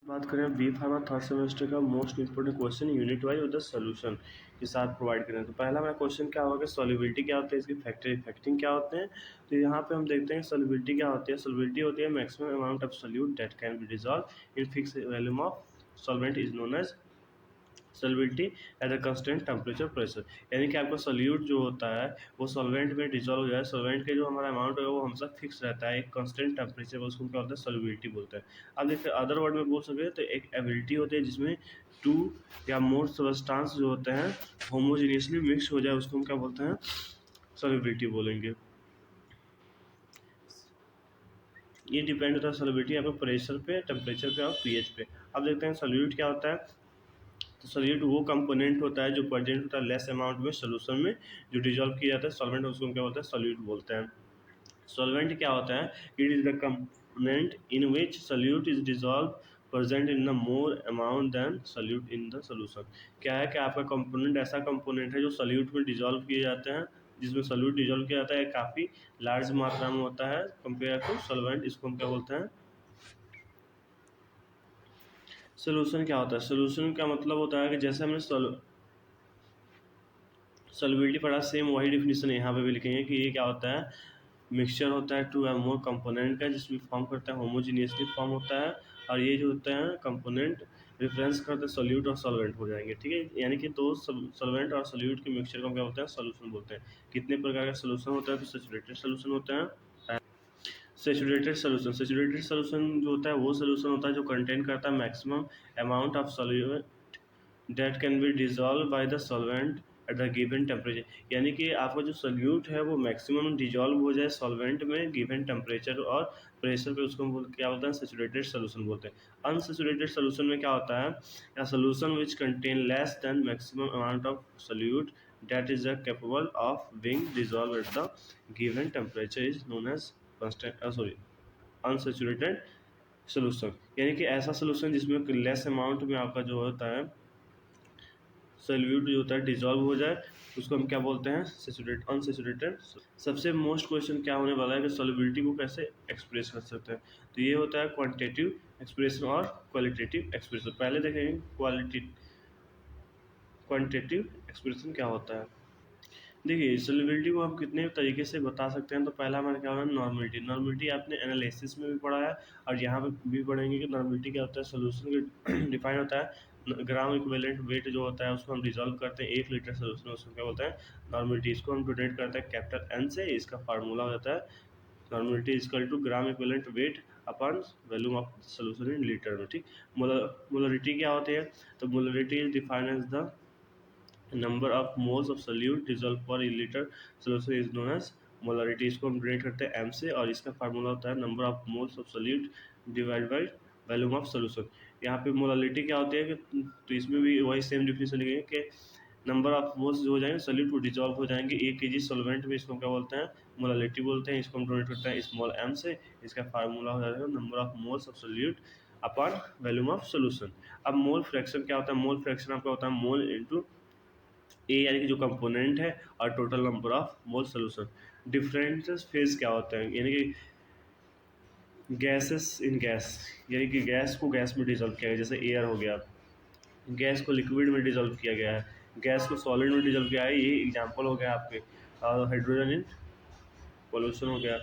बात करें B pharma third semester का most important question unit wise और द सोल्यूशन के साथ प्रोवाइड करें। तो पहला मेरा क्वेश्चन क्या होगा कि सॉल्युबिलिटी क्या होती है, इसकी फैक्टर इफेक्टिंग क्या होते हैं। तो यहाँ पे हम देखते हैं सॉल्युबिलिटी क्या होती है। सॉल्युबिलिटी होती है maximum amount of solute that can be dissolve in fix volume of solvent is known as solubility at a constant temperature pressure. यानी कि आपका सॉल्यूट जो होता है वो सॉल्वेंट में डिजॉल्व हो जाए, सॉल्वेंट के जो हमारा अमाउंट होगा वो हमेशा फिक्स रहता है एक कांस्टेंट टेम्परेचर पर, उसको क्या होता है सॉल्युबिलिटी बोलते हैं। अब देखिए अदर वर्ड में बोल सकते तो एक एबिलिटी होती है जिसमें टू या मोर सबस्टांस जो होते हैं होमोजीनियसली मिक्स हो जाए, उसको हम क्या बोलते हैं सॉल्युबिलिटी बोलेंगे। ये डिपेंड होता है सॉल्युबिलिटी यहाँ पे प्रेशर पे, टेम्परेचर पे और पीएच पे। अब देखते हैं सॉल्यूट क्या होता है। तो सॉल्यूट वो कंपोनेंट होता है जो प्रेजेंट होता है लेस अमाउंट में सोल्यूशन में, जो डिजॉल्व किया जाता है सॉल्वेंट, उसको हम क्या बोलते हैं सॉल्यूट बोलते हैं। सॉल्वेंट क्या होता है, it is the component in which solute is dissolve present in the more amount than solute in the solution. क्या है कि आपका कंपोनेंट ऐसा कंपोनेंट है जो सॉल्यूट में डिजॉल्व किए जाते हैं, जिसमें सॉल्यूट डिजॉल्व किया जाता है काफ़ी लार्ज मात्रा में होता है कंपेयर टू सॉल्वेंट, इसको हम क्या बोलते हैं सोल्यूशन। क्या होता है सोल्यूशन का मतलब होता है कि जैसे हमने सॉल्युबिलिटी पढ़ा, सेम वही डिफिनीशन यहाँ पे भी लिखेंगे कि ये क्या होता है मिक्सचर होता है टू या मोर कंपोनेंट का जिसमें फॉर्म करता है होमोजीनियसली फॉर्म होता है, और ये जो होता है कंपोनेंट रेफरेंस करते हैं सॉल्यूट और सॉल्वेंट हो जाएंगे। ठीक है, यानी कि दो सॉल्वेंट और सॉल्यूट के मिक्सचर को क्या होता है सॉल्यूशन बोलते हैं। कितने प्रकार का सॉल्यूशन होता है, तो सैचुरेटेड सॉल्यूशन होता है। सैचुरेटेड सॉल्यूशन, सैचुरेटेड सॉल्यूशन जो होता है वो सॉल्यूशन होता है जो कंटेन करता है maximum amount of solute that can be dissolve by the solvent eight the given temperature. यानी कि आपका जो सोल्यूट है वो मैक्सिमम डिजॉल्व हो जाए सॉल्वेंट में गिवन टेम्परेचर और प्रेशर पे, उसको हम क्या बोलते हैं सैचुरेटेड सोल्यूशन बोलते हैं। अनसैचुरेटेड सोल्यूशन में क्या होता है, या solution which contain less than maximum amount of solute that is capable of being dissolve at the given temperature is known as unsaturated solution. यानी कि ऐसा सोल्यूशन जिसमें लेस अमाउंट में आपका जो होता है सॉल्यूट जो होता है डिजॉल्व हो जाए, उसको हम क्या बोलते हैं सैचुरेट अनसैचुरेटेड। सबसे मोस्ट क्वेश्चन क्या होने वाला है कि सॉल्युबिलिटी को कैसे एक्सप्रेस कर सकते हैं। तो ये होता है क्वांटिटेटिव एक्सप्रेशन और क्वालिटेटिव एक्सप्रेशन। पहले देखेंगे क्वांटिटेटिव एक्सप्रेशन क्या होता है। देखिए सॉल्युबिलिटी को हम कितने तरीके से बता सकते हैं। तो पहला हमारा क्या होगा नॉर्मलिटी। नॉर्मलिटी आपने एनालिसिस में भी पढ़ा है और यहाँ पे भी पढ़ेंगे कि नॉर्मलिटी क्या होता है, सोल्यूशन का डिफाइन होता है ग्राम इक्विवेलेंट वेट जो होता है उसको हम डिजॉल्व करते हैं 1 लीटर सोल्यूशन, उसको क्या बोलते हैं नॉर्मलिटी। इसको हम डोनेट करते हैं कैपिटल एन से, इसका फार्मूला हो जाता है normality is equal to gram equivalent weight upon volume of solution in litre में। ठीक, मोलरिटी क्या होती है, तो molarity is defined as the number of moles of solute dissolve per litre solution is known as molarity. इसको हम denote करते हैं एम से, और इसका फार्मूला होता है number of moles of solute divide by volume of solution. यहाँ पे मोलरिटी क्या होती है कि तो इसमें भी वही सेम डिफिनेशन लिखेंगे कि नंबर ऑफ मोल्स जो हो जाएंगे सोल्यूट वो डिजॉल्व हो जाएंगे 1 kg सॉल्वेंट में, इसको क्या बोलते हैं मोलरिटी बोलते हैं। इसको हम डोनेट करते हैं स्मॉल एम से, इसका फार्मूला हो जाएगा number of moles of solute upon volume of solution. अब मोल फ्रैक्शन क्या होता है, मोल फ्रैक्शन आपका होता है मोल इंटू ए, यानी कि जो कंपोनेंट है, और total number of mole solution. Different phase क्या होता है, यानी कि गैसेस इन गैस, यानी कि गैस को गैस में डिजोल्व किया गया, जैसे एयर हो गया, गैस को लिक्विड में डिजोल्व किया गया है, गैस को सॉलिड में डिजोल्व किया है, ये एग्जांपल हो गया आपके। हाइड्रोजन इन पॉल्यूशन हो गया,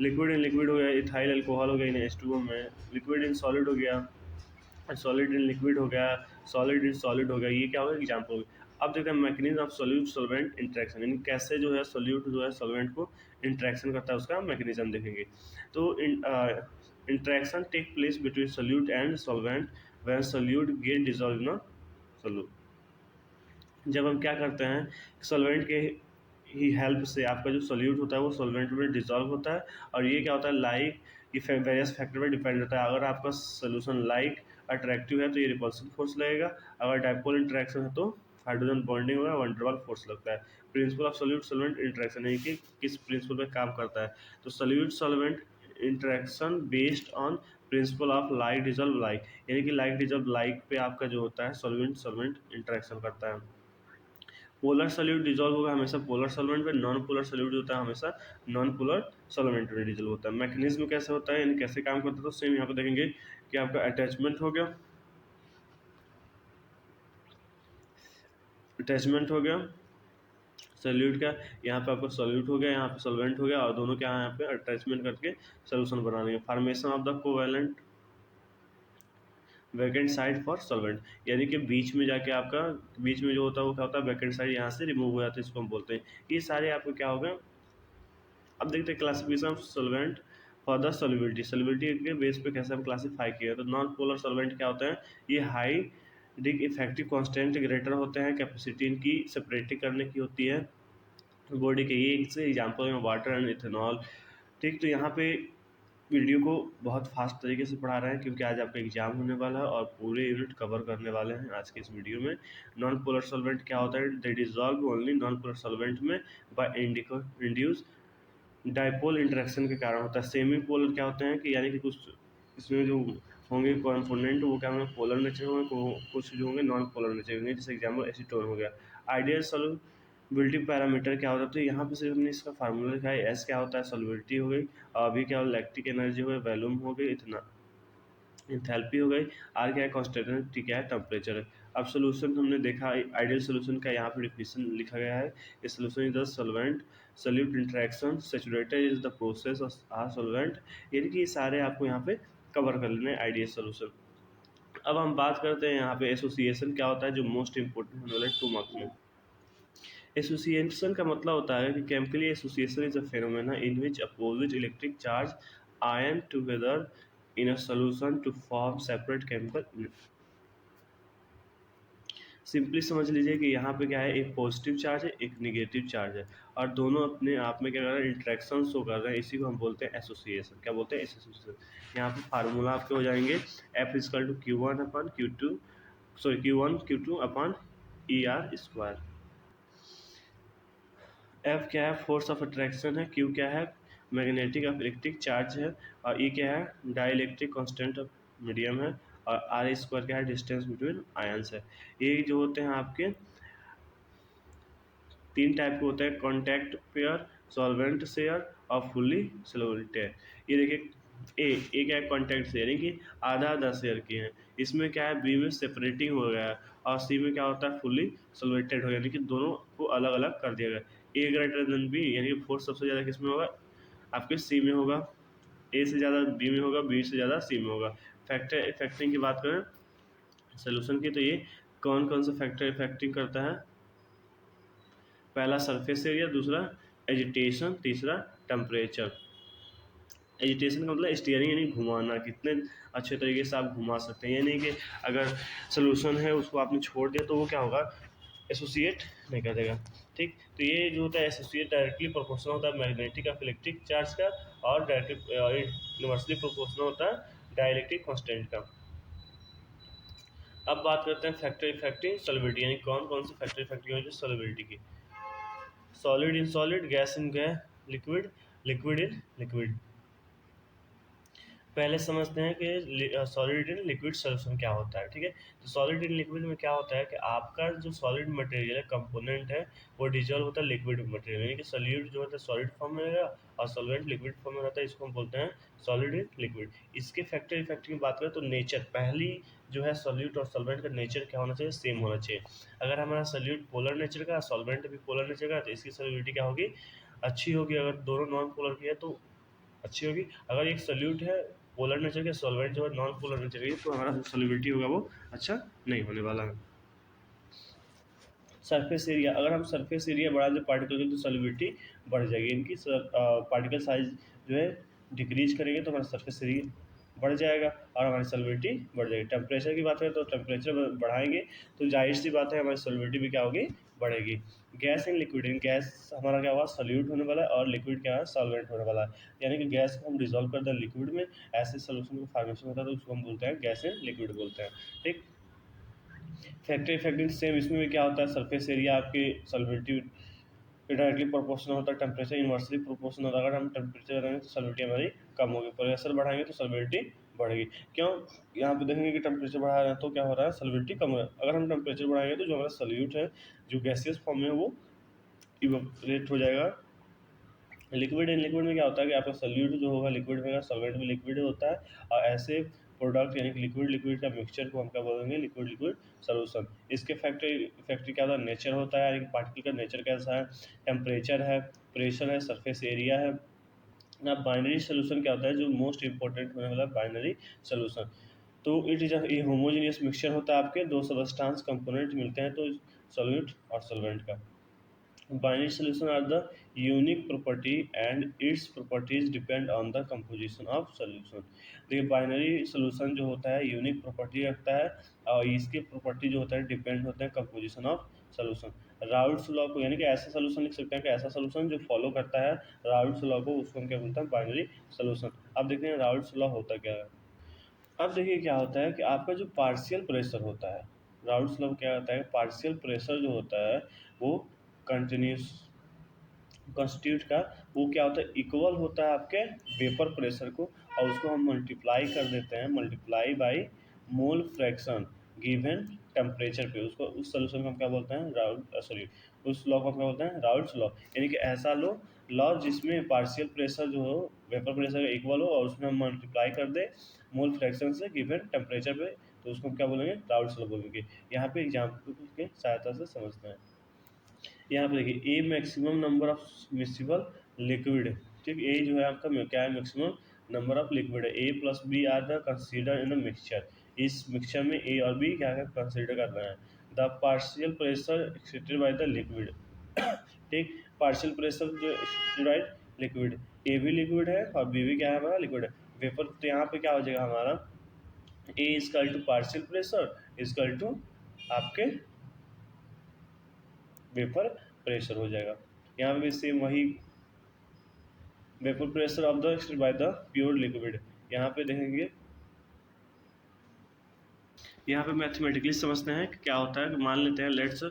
लिक्विड इन लिक्विड हो गया, इथाइल अल्कोहल हो गया इन H2O में, लिक्विड इन सॉलिड हो गया, सॉलिड इन लिक्विड हो गया, सॉलिड इन सॉलिड हो गया, ये क्या होगा एग्जाम्पल हो गया। अब देखते हैं mechanism of solute solvent interaction, यानी कैसे जो है सोल्यूट जो है सॉल्वेंट को इंटरेक्शन करता है, उसका मैकेनिज्म देखेंगे। तो interaction take place between solute and solvent when solute get dissolve in solute. जब हम क्या करते हैं सॉल्वेंट के ही हेल्प से आपका जो सोल्यूट होता है वो सॉल्वेंट में डिजॉल्व होता है, और ये क्या होता है लाइक ये वेरियस फैक्टर पर डिपेंड होता है। अगर आपका सोल्यूशन लाइक अट्रैक्टिव है तो ये रिपल्सिव फोर्स लगेगा, अगर डाइपोल इंटरेक्शन है तो हाइड्रोजन बॉन्डिंग होगा, वंडरवाल फोर्स लगता है। Principle of solute solvent interaction, यानी कि किस प्रिंसिपल पे काम करता है, तो solute solvent interaction based on principle of like dissolve like, यानी कि लाइक डिजॉल्व लाइक पे आपका जो होता है सॉल्वेंट सॉल्वेंट इंटरेक्शन करता है। पोलर सॉल्यूट डिजॉल्व होगा हमेशा पोलर सॉल्वेंट में, नॉन पोलर सॉल्यूट होता है हमेशा नॉन पोलर सॉल्वेंट में डिजॉल्व होता है। मैकेनिज्म कैसे होता है, यानी कैसे काम करता है, तो सेम यहाँ पे देखेंगे कि आपका अटैचमेंट हो गया, अटैचमेंट हो गया सॉल्यूट का, यहाँ पे आपका सॉल्यूट हो गया, यहाँ पे सॉल्वेंट हो गया, और दोनों क्या है यहाँ पे अटैचमेंट करके सोल्यूशन बना लेंगे। Formation of the covalent vacant side for solvent, यानी कि बीच में जाके आपका बीच में जो होता है वो क्या होता है, वैकेंट साइड यहाँ से रिमूव हो जाता है, इसको हम बोलते हैं। ये सारे आपको क्या होगा, अब देखते हैं classification of solvent for the solubility, solubility के बेस पे कैसे हम क्लासीफाई किए। तो नॉन पोलर सॉल्वेंट क्या होता है, ये हाई डिग इफेक्टिव कांस्टेंट ग्रेटर होते हैं, कैपेसिटी इनकी सेपरेटिंग करने की होती है बॉडी के, ये इससे एग्जाम्पल में वाटर एंड इथेनॉल। ठीक, तो यहाँ पे वीडियो को बहुत फास्ट तरीके से पढ़ा रहे हैं क्योंकि आज आपका एग्जाम होने वाला है और पूरे यूनिट कवर करने वाले हैं आज के इस वीडियो में। नॉन पोलर सॉल्वेंट क्या होता है, they dissolve only non polar solvent में बाय इंड्यूस डाइपोल इंटरेक्शन के कारण होता है। सेमी पोलर क्या होते हैं कि यानी कि कुछ इसमें जो होंगे कॉम्पोनेंट वो क्या होंगे, पोलर नेचर होंगे, कुछ जो होंगे नॉन पोलर नेचर होंगे, जैसे एग्जाम्पल एसीटोन हो गया। आइडियल सॉल्युबिलिटी पैरामीटर क्या होता है, तो यहाँ पे सिर्फ हमने इसका फार्मूला लिखा है, एस क्या होता है सॉल्युबिलिटी हो गई, अभी क्या लैक्टिक एनर्जी हो गई, वैल्यूम हो गई, इतना इंथैल्पी हो गई, आर क्या है कांस्टेंट, टी क्या है टेम्परेचर है। अब सोल्यूशन हमने देखा, आइडियल सोल्यूशन का यहाँ पे डिफिनेशन लिखा गया है, ये solution is the solvent solute interaction, saturated is the process of are solvent, यानी कि ये सारे आपको यहाँ पे कवर कर लेने आइडियल सोल्यूशन। अब हम बात करते हैं यहाँ पे एसोसिएशन क्या होता है, जो मोस्ट इंपोर्टेंट होने वाले 2 मार्क्स में। एसोसिएशन का मतलब होता है कि chemically association is a phenomena in which opposite electric charge ion together in a solution to form separate chemical unit. Simply समझ लीजिए कि यहाँ पे क्या है, एक पॉजिटिव चार्ज है, एक निगेटिव चार्ज है, और दोनों अपने आप में क्या कर रहे हैं, इंट्रैक्शन शो कर रहे हैं, इसी को हम बोलते हैं एसोसिएशन। क्या बोलते हैं, एसोसिएशन। यहाँ पे फार्मूला आपके हो जाएंगे, F is equal to Q1 upon Q2, sorry Q1 Q2 upon ER²। F क्या है, फोर्स ऑफ अट्रैक्शन है, क्यू क्या है, मैग्नेटिक ऑफ इलेक्ट्रिक चार्ज है, और ई क्या है, dielectric constant of medium है, और R² क्या है, डिस्टेंस बिटवीन आयंस है। ये जो होते हैं आपके 3 टाइप के होते हैं, कॉन्टैक्ट पेयर, सॉल्वेंट शेयर और फुल्ली सॉल्वेंटेड। ये देखिए ए क्या है, कॉन्टैक्ट शेयर, यानी कि आधा आधा शेयर किए हैं, इसमें क्या है, बी में सेपरेटिंग हो गया है, और सी में क्या होता है, फुल्ली सॉल्वेंटेड हो गया, यानी कि दोनों को अलग अलग कर दिया गया। ए ग्रेटर देन बी, यानी कि फोर्स सबसे ज़्यादा किस में होगा, आपके सी में होगा, ए से ज़्यादा बी में होगा, बी से ज़्यादा सी में होगा। फैक्टर इफेक्टिंग की बात करें सोल्यूशन की, तो ये कौन कौन सा फैक्टर इफेक्टिंग करता है, पहला सरफेस एरिया, दूसरा एजिटेशन, तीसरा टेम्परेचर। एजिटेशन का मतलब स्टीयरिंग, यानी घुमाना, कितने अच्छे तरीके से आप घुमा सकते हैं, ये नहीं कि अगर सोल्यूशन है उसको आपने छोड़ दिया तो वो क्या होगा, एसोसिएट नहीं कर देगा। ठीक, तो ये जो होता है एसोसिएट डायरेक्टली प्रोपोर्शनल होता है मैग्नेटिक ऑफ इलेक्ट्रिक चार्ज का, और डायरेक्टली इनवर्सली प्रोपोर्शनल होता है डाइलेक्ट्रिक कांस्टेंट का। अब बात करते हैं फैक्टर इफेक्टिंग सॉल्युबिलिटी, यानी कौन कौन सी फैक्टर इफेक्टिंग है सॉल्युबिलिटी की। Solid in solid, gas in gas, liquid, liquid in liquid. पहले समझते हैं कि सॉलिड इन लिक्विड सोल्यूशन क्या होता है। ठीक है, तो सॉलिड इन लिक्विड में क्या होता है कि आपका जो सॉलिड मटेरियल है, कंपोनेंट है, वो डिजॉल्व होता है लिक्विड मटेरियल, यानी कि सॉल्यूट जो होता है सॉलिड फॉर्म में रहेगा और सॉल्वेंट लिक्विड फॉर्म में रहता है, इसको हम बोलते हैं सॉलिड इन लिक्विड। इसके फैक्टर इफेक्ट की बात करें तो नेचर, पहली जो है सॉल्यूट और सॉल्वेंट का नेचर क्या होना चाहिए, सेम होना चाहिए। अगर हमारा सॉल्यूट पोलर नेचर का, सॉल्वेंट भी पोलर नेचर का, तो इसकी सॉल्युबिलिटी क्या होगी, अच्छी होगी। अगर दोनों नॉन पोलर की है तो अच्छी होगी। अगर एक सॉल्यूट है पोलर नेचर के, सॉल्वेंट जो है नॉन पोलर नेचर की, तो हमारा सॉल्युबिलिटी होगा वो अच्छा नहीं होने वाला है। सरफेस एरिया, अगर हम सरफेस एरिया बढ़ा दें पार्टिकल की तो सॉल्युबिलिटी बढ़ जाएगी, इनकी पार्टिकल साइज जो है डिक्रीज करेंगे तो हमारा सरफेस एरिया बढ़ जाएगा और हमारी सॉल्युबिलिटी बढ़ जाएगी। टेम्परेचर की बात करें तो टेम्परेचर बढ़ाएंगे तो जाहिर सी बात है हमारी सॉल्युबिलिटी भी क्या होगी, बढ़ेगी। Gas in liquid, in gas हमारा क्या हुआ, सॉल्यूट होने वाला है, और लिक्विड क्या है, सॉल्वेंट होने वाला है, यानी कि गैस को हम डिजोल्व कर दें लिक्विड में, ऐसे सोल्यूशन का फॉर्मेशन होता है तो उसको हम बोलते हैं गैस इन लिक्विड बोलते हैं। ठीक, फैक्टर इफेक्टिंग सेम, इसमें भी क्या होता है, सरफेस एरिया आपकी सॉल्युबिलिटी डायरेक्टली प्रोपोर्शनल होता है, टेम्परेचर इनवर्सली प्रोपोर्शनल होता है। अगर हम टेम्परेचर बढ़ाएंगे तो सॉल्युबिलिटी हमारी कम होगी, प्रेशर बढ़ाएंगे तो सॉल्युबिलिटी बढ़ेगी। क्यों, यहाँ पे देखेंगे कि टेम्परेचर बढ़ा रहे हैं तो क्या हो रहा है, सॉल्युबिलिटी कम हो रहा है। अगर हम टेम्परेचर बढ़ाएंगे तो जो हमारा सॉल्यूट है जो गैसियस फॉर्म में वो इवेपोरेट हो जाएगा। लिक्विड इन लिक्विड में क्या होता है कि आपका सॉल्यूट जो होगा लिक्विड में, सॉल्वेंट भी लिक्विड होता है, और ऐसे प्रोडक्ट यानी कि लिक्विड लिक्विड का मिक्सचर को हम क्या बोलेंगे, लिक्विड लिक्विड सोल्यूशन। इसके फैक्ट्री क्या होता है, नेचर होता है, यानी कि पार्टिकल का नेचर कैसा है, टेम्परेचर है, प्रेशर है, सरफेस एरिया है। अब बाइनरी सोल्यूशन क्या होता है, जो मोस्ट इंपॉर्टेंट होने वाला बाइनरी सोल्यूशन, तो इट इज ये होमोजेनियस मिक्सचर होता है, आपके दो सबस्टांस कंपोनेंट मिलते हैं तो सॉल्यूट और सॉल्वेंट का। Binary solution are the unique property and its properties depend on the composition of solution। देखिए बाइनरी सोल्यूशन जो होता है यूनिक प्रॉपर्टी रखता है और इसके प्रॉपर्टी जो होता है डिपेंड होते हैं composition of solution. Raoult's law को, यानी कि ऐसा सोल्यूशन लिख सकते हैं कि ऐसा सोल्यूशन जो फॉलो करता है राउल्ट्स लॉ को, उसको हम क्या बोलते हैं, बाइनरी सोल्यूशन। अब देखते हैं राउल्ट्स लॉ होता क्या है। अब देखिए क्या होता है कि आपका जो पार्शियल प्रेशर होता है, राउल्ट्स लॉ क्या होता है, पार्शियल प्रेशर जो होता है वो कंटिन्यूस कॉन्स्टिट्यूट का, वो क्या होता है, इक्वल होता है आपके वेपर प्रेशर को, और उसको हम मल्टीप्लाई कर देते हैं, multiply by mole fraction given temperature पे, उसको उस सोल्यूशन को हम क्या बोलते हैं, राउल्ट सॉरी उस लॉ को हम क्या बोलते हैं, राउल्ट्स लॉ। यानी कि ऐसा लॉ जिसमें पार्शियल प्रेशर जो हो वेपर प्रेशर का इक्वल हो और उसमें हम मल्टीप्लाई कर दे मोल फ्रैक्शन से गिवन टेम्परेचर पे, तो उसको हम क्या बोलेंगे, राउल्ट्स लॉ बोलेंगे। यहाँ पे एग्जाम्पल के सहायता से समझते हैं। यहाँ पे देखिए a maximum number of miscible liquid, ठीक, ए जो है आपका क्या है, मैक्सिमम नंबर ऑफ लिक्विड है, A plus B are the consider in the mixture. इस मिक्सचर में ए और बी क्या है, कंसीडर करना है। The partial pressure accepted by the liquid, ठीक, पार्शियल प्रेशर जो एक्सेप्टेड बाय लिक्विड, ए भी लिक्विड है और बी भी क्या है, हमारा लिक्विड है वेपर। तो यहाँ पे क्या हो जाएगा हमारा, A is equal to partial pressure is equal to आपके वेपर प्रेशर हो जाएगा। यहाँ पे भी सेम वही vapour pressure of the by the pure liquid. यहाँ पे देखेंगे, यहाँ पे मैथमेटिकली समझते हैं कि क्या होता है कि मान लेते हैं लेट्स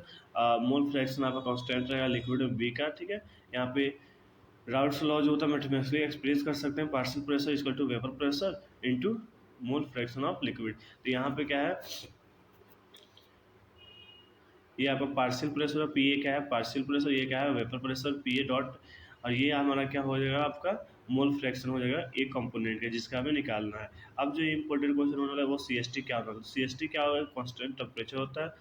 मोल फ्रैक्शन आपका कांस्टेंट रहेगा लिक्विड में बी का, ठीक है। यहाँ पे राउल्ट्स लॉ जो होता है मैथमेटिकली एक्सप्रेस कर सकते हैं, partial pressure equal to vapour pressure into mole fraction of liquid. तो यहाँ पे क्या है, ये आपका पार्शियल प्रेशर और पी ए क्या है, पार्शियल प्रेशर, ये क्या है vapour pressure P A dot, और ये हमारा क्या हो जाएगा, आपका मोल फ्रैक्शन हो जाएगा एक कंपोनेंट का जिसका हमें निकालना है। अब जो इंपॉर्टेंट क्वेश्चन होने वाला है वो सी एस टी क्या होता है, सी एस टी क्या होगा, कॉन्स्टेंट टेम्परेचर होता है,